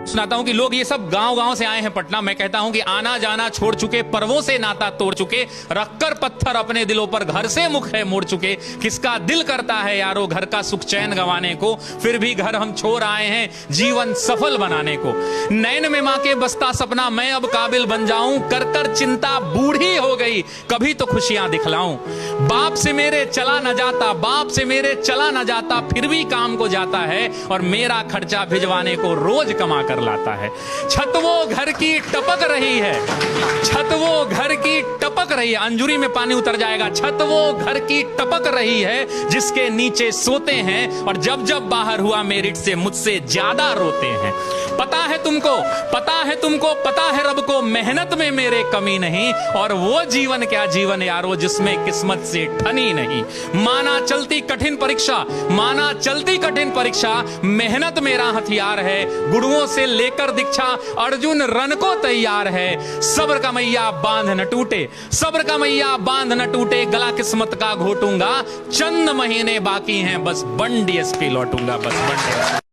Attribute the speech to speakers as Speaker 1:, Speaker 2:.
Speaker 1: सुनाता हूं कि लोग ये सब गांव-गांव से आए हैं पटना। मैं कहता हूं कि आना जाना छोड़ चुके, पर्वों से नाता तोड़ चुके, रखकर पत्थर अपने दिलों पर घर से मुख है मोड़ चुके। किसका दिल करता है यारो घर का सुख चैन गंवाने को, फिर भी घर हम छोड़ आए हैं जीवन सफल बनाने को। नैन में मां के बसता सपना मैं अब काबिल बन जाऊं, कर कर चिंता बूढ़ी हो गई कभी तो खुशियां दिखलाऊं। बाप से मेरे चला न जाता, बाप से मेरे चला न जाता, फिर भी काम को जाता है और मेरा खर्चा भिजवाने को रोज कमा कर लाता है। छत वो घर की टपक रही है, छत वो घर की टपक रही है, अंजुरी में पानी उतर जाएगा। छत वो घर की टपक रही है जिसके नीचे सोते हैं और जब जब बाहर हुआ मेरिट से मुझसे ज्यादा रोते हैं। पता है तुमको, पता है तुमको, पता है रब को मेहनत में मेरे कमी नहीं, और वो जीवन क्या जीवन यारो जिसमें किस्मत से ठनी नहीं। माना चलती कठिन परीक्षा, माना चलती कठिन परीक्षा, मेहनत मेरा हथियार है, गुरुओं से लेकर दीक्षा अर्जुन रन को तैयार है। सब्र का मैया बांध न टूटे, सब्र का मैया बांध न टूटे, गला किस्मत का घोटूंगा, चंद महीने बाकी हैं बस बन डीएसपी लौटूंगा, बस बन